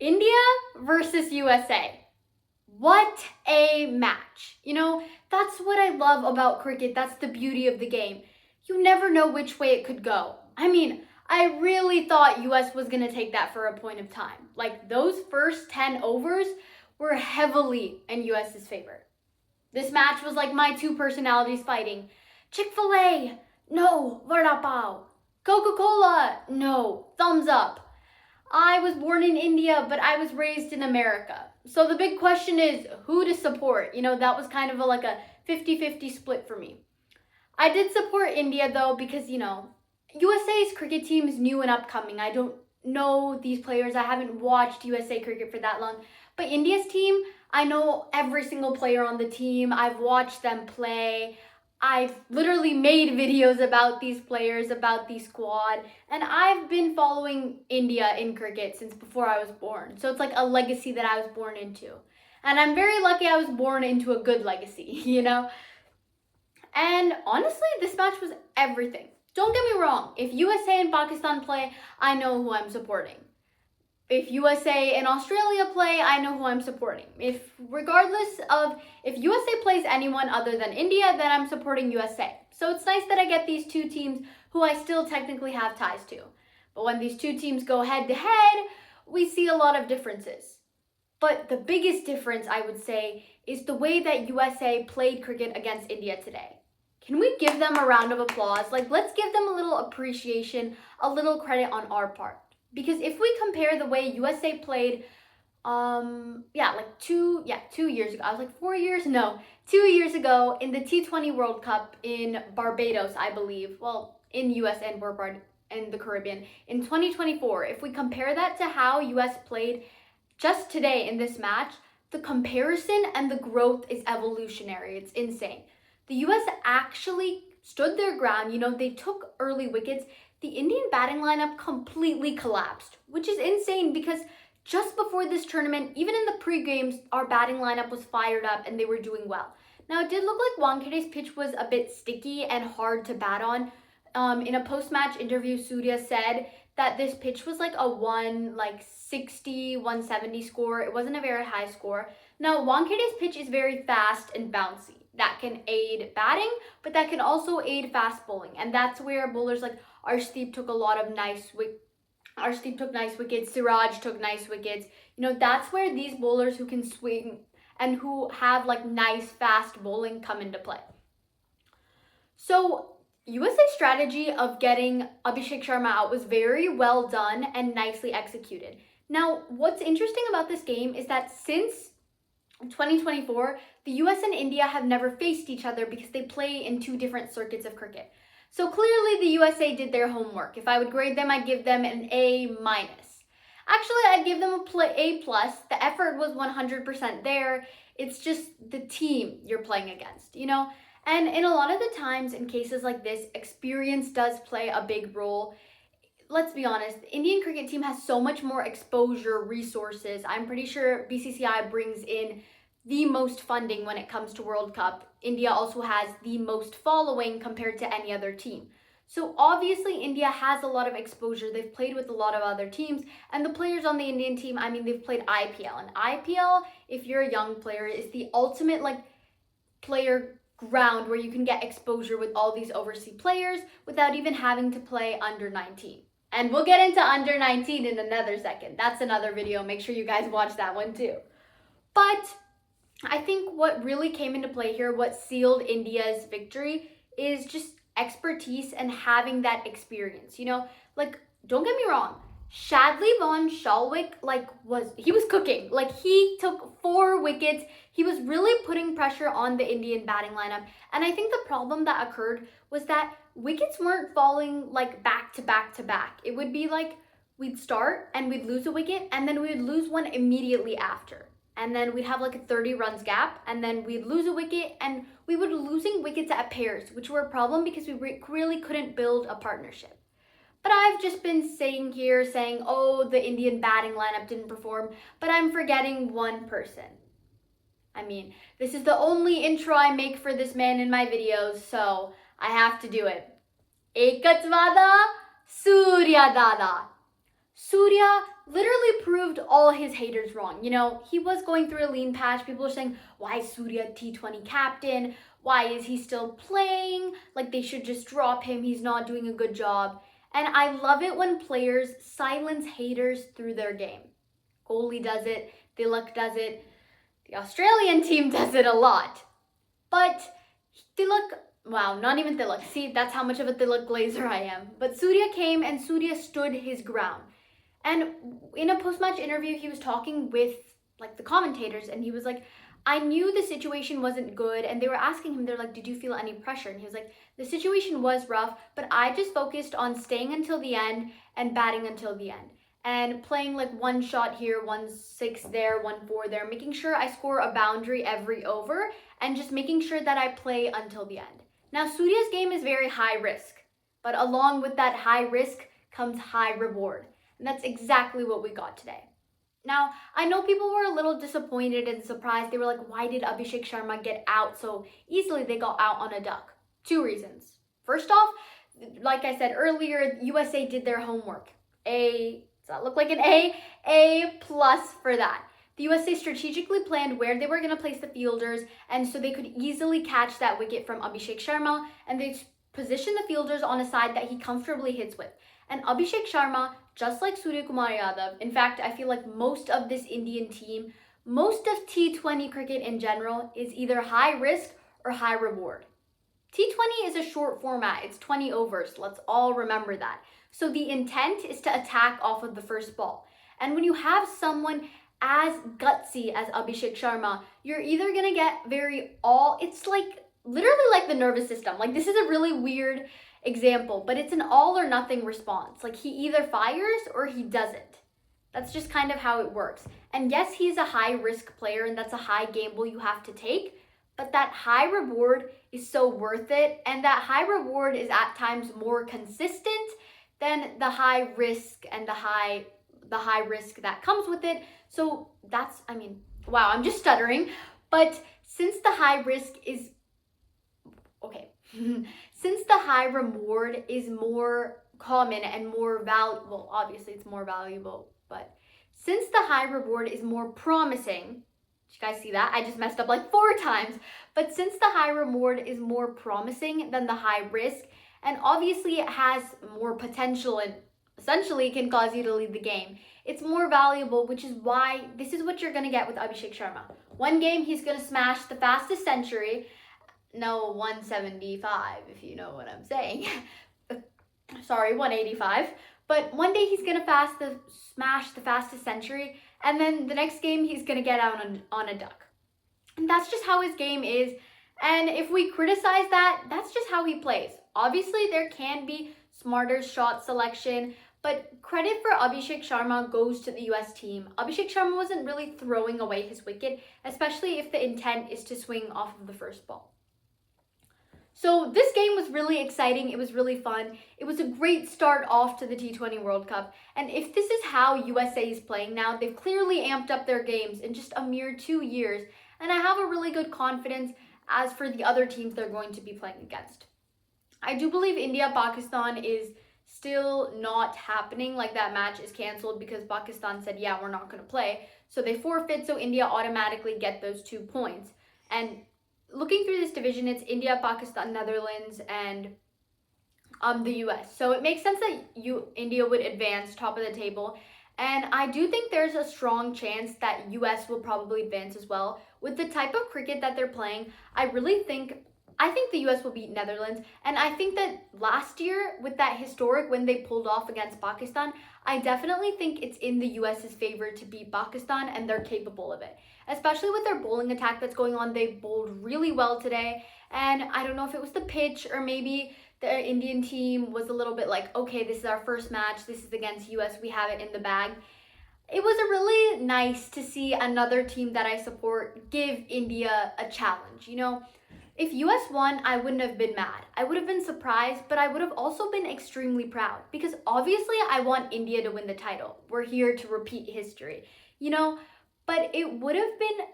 India versus USA. What a match. That's what I love about cricket. That's the beauty of the game. You never know which way it could go. I really thought US was going to take that for a point of time. Like, those first 10 overs were heavily in US's favor. This match was like my two personalities fighting. Chick-fil-A, no, vada pav. Coca-Cola, no, thumbs up. I was born in India, but I was raised in America. So the big question is who to support. That was kind of like a 50-50 split for me. I did support India though because, USA's cricket team is new and upcoming. I don't know these players. I haven't watched USA cricket for that long. But India's team, I know every single player on the team. I've watched them play. I've literally made videos about these players, about the squad, and I've been following India in cricket since before I was born. So it's like a legacy that I was born into. And I'm very lucky I was born into a good legacy, And honestly, this match was everything. Don't get me wrong, if USA and Pakistan play, I know who I'm supporting. If USA and Australia play, I know who I'm supporting. Regardless of if USA plays anyone other than India, then I'm supporting USA. So it's nice that I get these two teams who I still technically have ties to. But when these two teams go head to head, we see a lot of differences. But the biggest difference, I would say, is the way that USA played cricket against India today. Can we give them a round of applause? Let's give them a little appreciation, a little credit on our part. Because if we compare the way USA played, 2 years ago. I was like 4 years? No, 2 years ago in the T20 World Cup in Barbados, I believe. Well, in US and the Caribbean. In 2024, if we compare that to how US played just today in this match, the comparison and the growth is evolutionary. It's insane. The US actually stood their ground. They took early wickets. The Indian batting lineup completely collapsed, which is insane because just before this tournament, even in the pre-games, our batting lineup was fired up and they were doing well. Now, it did look like Wankede's pitch was a bit sticky and hard to bat on. In a post-match interview, Surya said that this pitch was like a 160, 170 score. It wasn't a very high score. Now, Wankede's pitch is very fast and bouncy. That can aid batting, but that can also aid fast bowling. And that's where bowlers like Arshdeep took nice wickets. Siraj took nice wickets. That's where these bowlers who can swing and who have nice fast bowling come into play. So USA's strategy of getting Abhishek Sharma out was very well done and nicely executed. Now, what's interesting about this game is that since 2024, the US and India have never faced each other because they play in two different circuits of cricket. So clearly the USA did their homework. If I would grade them, I'd give them an A-. Actually, I'd give them A+. The effort was 100% there. It's just the team you're playing against, And in a lot of the times in cases like this, experience does play a big role. Let's be honest, the Indian cricket team has so much more exposure, resources. I'm pretty sure BCCI brings in the most funding when it comes to World Cup. India also has the most following compared to any other team. So obviously India has a lot of exposure. They've played with a lot of other teams, and the players on the Indian team, they've played IPL. And IPL, if you're a young player, is the ultimate player ground where you can get exposure with all these overseas players without even having to play under 19. And we'll get into under 19 in another second. That's another video. Make sure you guys watch that one too. But I think what really came into play here, what sealed India's victory, is just expertise and having that experience. Don't get me wrong, Shadley Von Shalwick was cooking. He took 4 wickets. He was really putting pressure on the Indian batting lineup. And I think the problem that occurred was that wickets weren't falling back to back to back. It would be we'd start and we'd lose a wicket, and then we would lose one immediately after. And then we'd have a 30 runs gap, and then we'd lose a wicket, and we would be losing wickets at pairs, which were a problem because we really couldn't build a partnership. But I've just been saying, oh, the Indian batting lineup didn't perform, but I'm forgetting one person. This is the only intro I make for this man in my videos, so I have to do it. Ekach vada, Surya dada. Surya literally proved all his haters wrong. He was going through a lean patch. People are saying, why is Surya T20 captain? Why is he still playing? Like, they should just drop him. He's not doing a good job. And I love it when players silence haters through their game. Kohli does it. Tilak does it. The Australian team does it a lot. But Tilak, wow, not even Tilak. See, that's how much of a Tilak glazer I am. But Surya came and Surya stood his ground. And in a post-match interview, he was talking with like the commentators, and he was like, I knew the situation wasn't good, and they were asking him, they're like, did you feel any pressure? And he was like, the situation was rough, but I just focused on staying until the end and batting until the end. And playing like one shot here, 1-6 there, 1-4 there, making sure I score a boundary every over, and just making sure that I play until the end. Now, Surya's game is very high risk, but along with that high risk comes high reward. And that's exactly what we got today. Now, I know people were a little disappointed and surprised. They were like, why did Abhishek Sharma get out so easily? They got out on a duck. 2 reasons. First off, like I said earlier, USA did their homework. Does that look like an A? A plus for that. The USA strategically planned where they were going to place the fielders, and so they could easily catch that wicket from Abhishek Sharma, and they positioned the fielders on a side that he comfortably hits with. And Abhishek Sharma, just like Surya Kumar Yadav, in fact, I feel like most of this Indian team, most of T20 cricket in general, is either high risk or high reward. T20 is a short format. It's 20 overs. Let's all remember that. So the intent is to attack off of the first ball. And when you have someone as gutsy as Abhishek Sharma, you're either going to get it's like literally like the nervous system. Like, this is a really weird example, but it's an all or nothing response. Like, he either fires or he doesn't. That's just kind of how it works. And yes, he's a high risk player, and that's a high gamble you have to take, but that high reward is so worth it, and that high reward is at times more consistent than the high risk and the high risk that comes with it. So that's, wow, I'm just stuttering. But since the high risk is okay, since the high reward is more common and more valuable, obviously it's more valuable, but since the high reward is more promising, did you guys see that? I just messed up like 4 times. But since the high reward is more promising than the high risk, and obviously it has more potential and essentially can cause you to lead the game, it's more valuable, which is why this is what you're going to get with Abhishek Sharma. One game, he's going to smash the fastest century. No, 175, if you know what I'm saying. Sorry, 185. But one day he's going to smash the fastest century, and then the next game he's going to get out on a duck. And that's just how his game is. And if we criticize that, that's just how he plays. Obviously, there can be smarter shot selection, but credit for Abhishek Sharma goes to the US team. Abhishek Sharma wasn't really throwing away his wicket, especially if the intent is to swing off of the first ball. So this game was really exciting. It was really fun. It was a great start off to the T20 World Cup. And if this is how USA is playing now, they've clearly amped up their games in just a mere 2 years. And I have a really good confidence as for the other teams they're going to be playing against. I do believe India-Pakistan is still not happening. Like, that match is canceled because Pakistan said, yeah, we're not going to play. So they forfeit, so India automatically get those 2 points. And looking through this division, it's India, Pakistan, Netherlands, and the US. So it makes sense that India would advance top of the table. And I do think there's a strong chance that US will probably advance as well. With the type of cricket that they're playing, I think the US will beat Netherlands. And I think that last year, with that historic when they pulled off against Pakistan, I definitely think it's in the US's favor to beat Pakistan, and they're capable of it. Especially with their bowling attack that's going on. They bowled really well today. And I don't know if it was the pitch or maybe the Indian team was a little bit like, okay, this is our first match. This is against US. We have it in the bag. It was really nice to see another team that I support give India a challenge. If US won, I wouldn't have been mad. I would have been surprised, but I would have also been extremely proud because obviously I want India to win the title. We're here to repeat history, but it would have been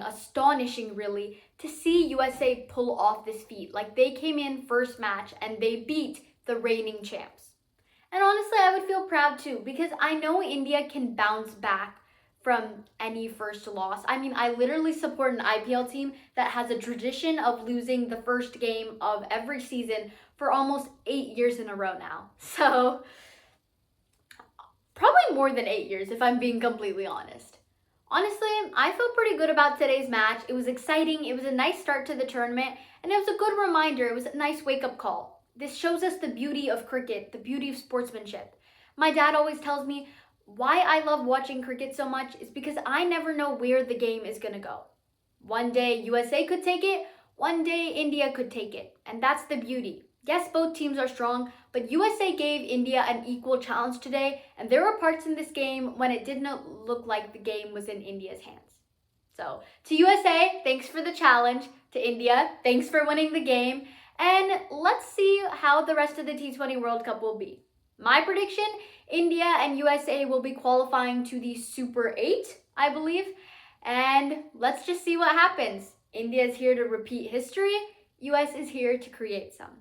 astonishing really, to see USA pull off this feat. Like, they came in first match and they beat the reigning champs. And honestly, I would feel proud too because I know India can bounce back from any first loss. I mean, I literally support an IPL team that has a tradition of losing the first game of every season for almost 8 years in a row now. So, probably more than 8 years if I'm being completely honest. Honestly, I feel pretty good about today's match. It was exciting, it was a nice start to the tournament, and it was a good reminder. It was a nice wake up call. This shows us the beauty of cricket, the beauty of sportsmanship. My dad always tells me why I love watching cricket so much is because I never know where the game is going to go. One day USA could take it, one day India could take it, and that's the beauty. Yes, both teams are strong, but USA gave India an equal challenge today, and there were parts in this game when it did not look like the game was in India's hands. So, to USA, thanks for the challenge. To India, thanks for winning the game. And let's see how the rest of the T20 World Cup will be. My prediction, India and USA will be qualifying to the Super 8, I believe. And let's just see what happens. India is here to repeat history. US is here to create some.